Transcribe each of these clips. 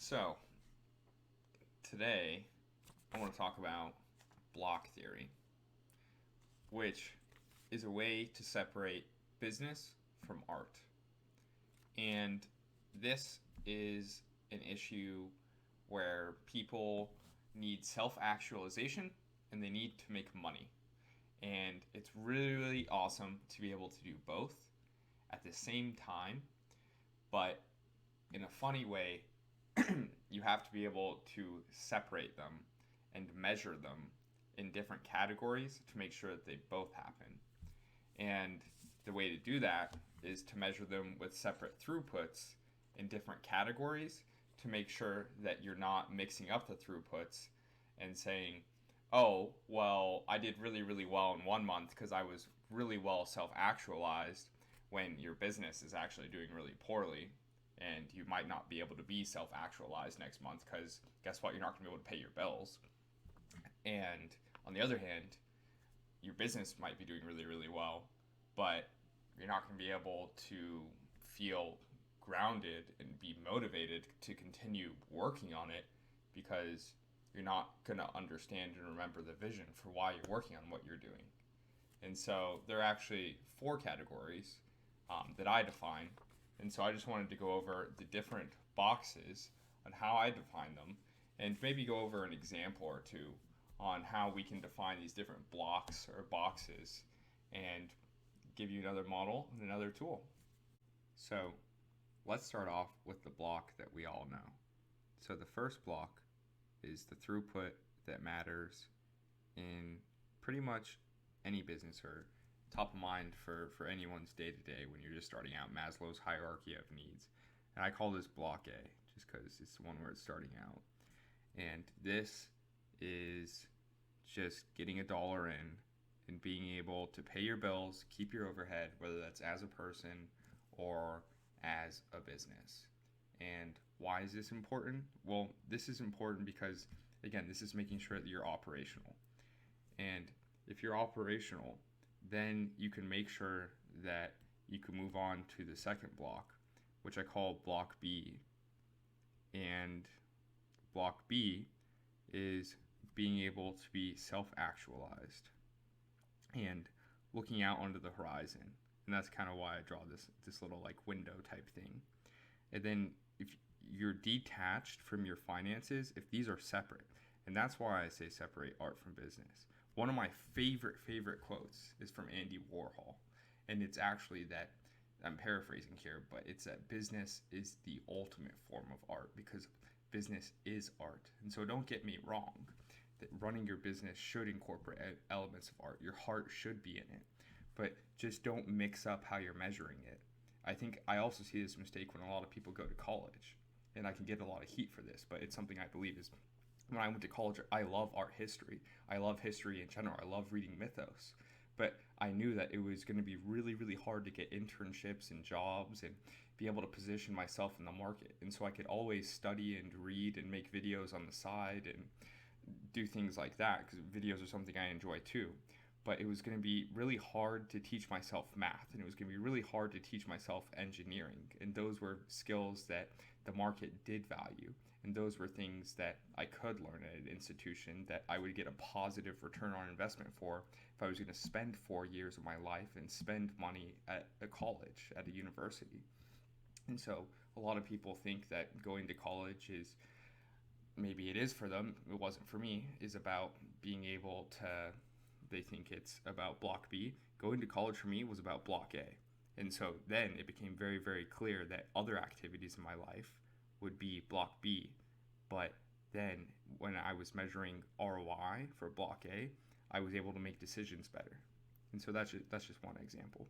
So, today I want to talk about block theory, which is a way to separate business from art. And this is an issue where people need self actualization and they need to make money. And it's really, really awesome to be able to do both at the same time, but in a funny way, you have to be able to separate them and measure them in different categories to make sure that they both happen. And the way to do that is to measure them with separate throughputs in different categories to make sure that you're not mixing up the throughputs and saying, oh, well, I did really, really well in 1 month because I was really well self actualized, when your business is actually doing really poorly and you might not be able to be self actualized next month because guess what? You're not going to be able to pay your bills. And on the other hand, your business might be doing really, really well, but you're not going to be able to feel grounded and be motivated to continue working on it because you're not going to understand and remember the vision for why you're working on what you're doing. And so there are actually four categories that I define. And so I just wanted to go over the different boxes on how I define them and maybe go over an example or two on how we can define these different blocks or boxes and give you another model and another tool. So let's start off with the block that we all know. So the first block is the throughput that matters in pretty much any business or top of mind for anyone's day to day when you're just starting out, Maslow's hierarchy of needs. And I call this block A just because it's the one where it's starting out. And this is just getting a dollar in and being able to pay your bills, keep your overhead, whether that's as a person or as a business. And why is this important? Well, this is important because, again, this is making sure that you're operational. And if you're operational, then you can make sure that you can move on to the second block, which I call block B. And block B is being able to be self-actualized and looking out onto the horizon. And that's kind of why I draw this little like window type thing. And then if you're detached from your finances, if these are separate, and that's why I say separate art from business. One of my favorite quotes is from Andy Warhol, and it's actually that, I'm paraphrasing here, but it's that business is the ultimate form of art because business is art. And so don't get me wrong, that running your business should incorporate elements of art. Your heart should be in it, but just don't mix up how you're measuring it. I think I also see this mistake when a lot of people go to college, and I can get a lot of heat for this, but it's something I believe is, when I went to college, I love art history. I love history in general. I love reading mythos. But I knew that it was going to be really, really hard to get internships and jobs and be able to position myself in the market. And so I could always study and read and make videos on the side and do things like that because videos are something I enjoy too. But it was going to be really hard to teach myself math, and it was going to be really hard to teach myself engineering. And those were skills that the market did value. And those were things that I could learn at an institution that I would get a positive return on investment for if I was going to spend 4 years of my life and spend money at a college, at a university. And so a lot of people think that going to college is, maybe it is for them, it wasn't for me, is about being able to, they think it's about block B. Going to college for me was about block A. And so then it became very, very clear that other activities in my life would be block B. But then when I was measuring ROI for block A, I was able to make decisions better. And so that's just one example.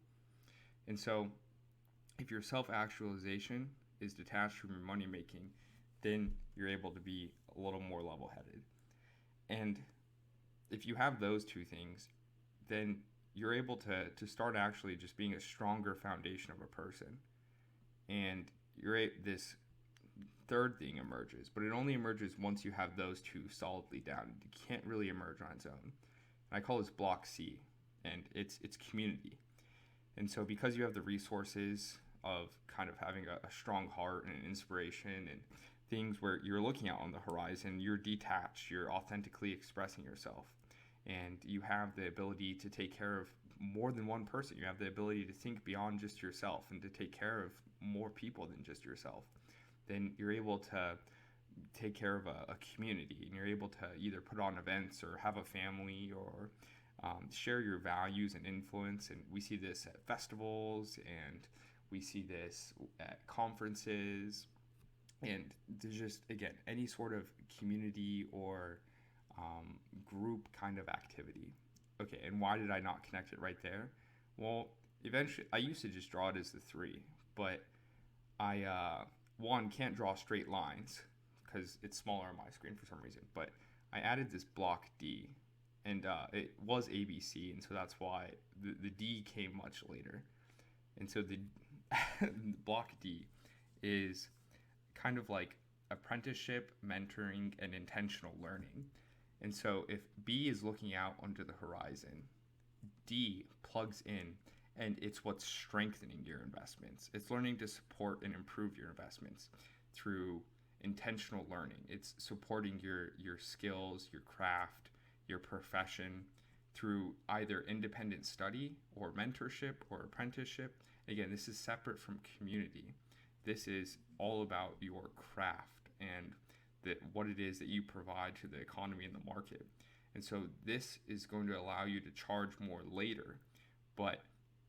And so if your self-actualization is detached from your money making, then you're able to be a little more level-headed. And if you have those two things, then you're able to start actually just being a stronger foundation of a person. And this third thing emerges, but it only emerges once you have those two solidly down. It can't really emerge on its own. And I call this block C, and it's community. And so because you have the resources of kind of having a strong heart and an inspiration and things where you're looking out on the horizon, you're detached, you're authentically expressing yourself, and you have the ability to take care of more than one person. You have the ability to think beyond just yourself and to take care of more people than just yourself. Then you're able to take care of a community, and you're able to either put on events or have a family or share your values and influence. And we see this at festivals, and we see this at conferences, and there's just, again, any sort of community or group kind of activity. Okay, and why did I not connect it right there? Well, eventually, I used to just draw it as the three, but I, one, can't draw straight lines because it's smaller on my screen for some reason, but I added this block D, and it was ABC, and so that's why the D came much later. And so the block D is kind of like apprenticeship, mentoring, and intentional learning. And so if B is looking out onto the horizon, D plugs in, and it's what's strengthening your investments. It's learning to support and improve your investments through intentional learning. It's supporting your skills, your craft, your profession through either independent study or mentorship or apprenticeship. Again, this is separate from community. This is all about your craft and what it is that you provide to the economy and the market. And so this is going to allow you to charge more later, but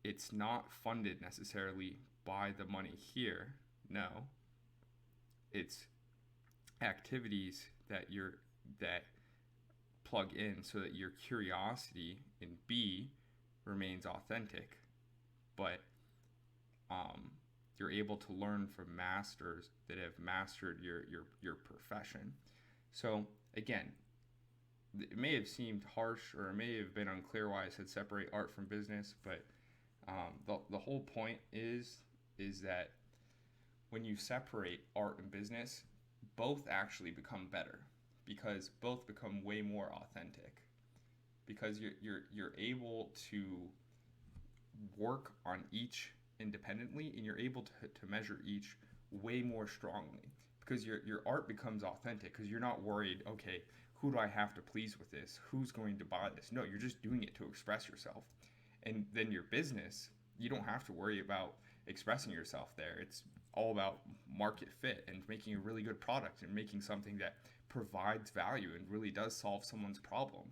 it's not funded necessarily by the money here. No, it's activities that plug in so that your curiosity in B remains authentic, but you're able to learn from masters that have mastered your profession. So again, it may have seemed harsh, or it may have been unclear why I said separate art from business, but the whole point is that when you separate art and business, both actually become better because both become way more authentic, because you're able to work on each independently, and you're able to measure each way more strongly because your art becomes authentic, because you're not worried, okay, who do I have to please with this? Who's going to buy this? No, you're just doing it to express yourself. And then your business, you don't have to worry about expressing yourself there. It's all about market fit and making a really good product and making something that provides value and really does solve someone's problem.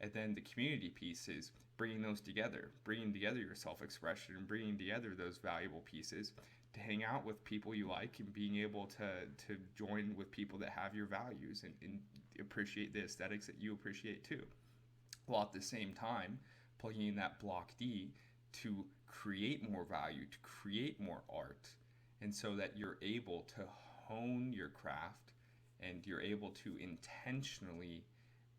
And then the community piece is bringing those together, bringing together your self-expression and bringing together those valuable pieces to hang out with people you like, and being able to join with people that have your values and appreciate the aesthetics that you appreciate too. While at the same time, plugging in that block D to create more value, to create more art, and so that you're able to hone your craft and you're able to intentionally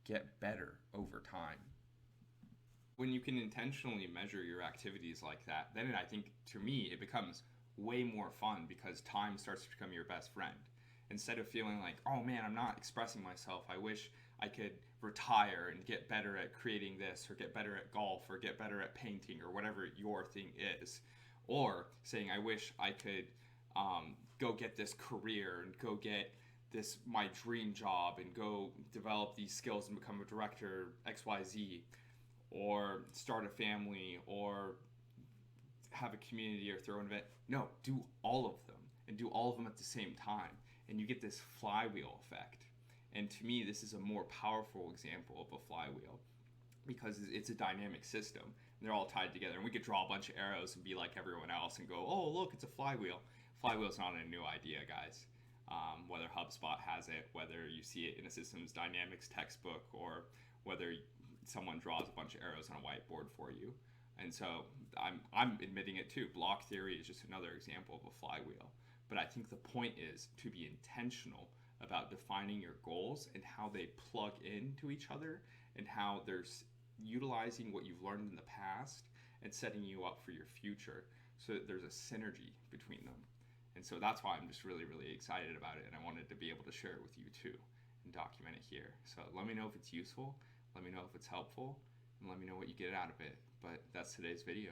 get better over time. When you can intentionally measure your activities like that, then I think, to me, it becomes way more fun because time starts to become your best friend. Instead of feeling like, oh man, I'm not expressing myself, I wish I could retire and get better at creating this, or get better at golf, or get better at painting, or whatever your thing is. Or saying, I wish I could go get this career and go get this my dream job and go develop these skills and become a director XYZ, or start a family, or have a community, or throw an event. No, do all of them, and do all of them at the same time, and you get this flywheel effect. And to me, this is a more powerful example of a flywheel because it's a dynamic system. They're all tied together, and we could draw a bunch of arrows and be like everyone else and go, oh, look, it's a flywheel. Flywheel's not a new idea, guys. Whether HubSpot has it, whether you see it in a systems dynamics textbook, or whether someone draws a bunch of arrows on a whiteboard for you. And so I'm admitting it too. Block theory is just another example of a flywheel. But I think the point is to be intentional about defining your goals and how they plug into each other, and how they're utilizing what you've learned in the past and setting you up for your future, so that there's a synergy between them. And so that's why I'm just really, really excited about it, and I wanted to be able to share it with you too and document it here. So let me know if it's useful, let me know if it's helpful, and let me know what you get out of it. But that's today's video.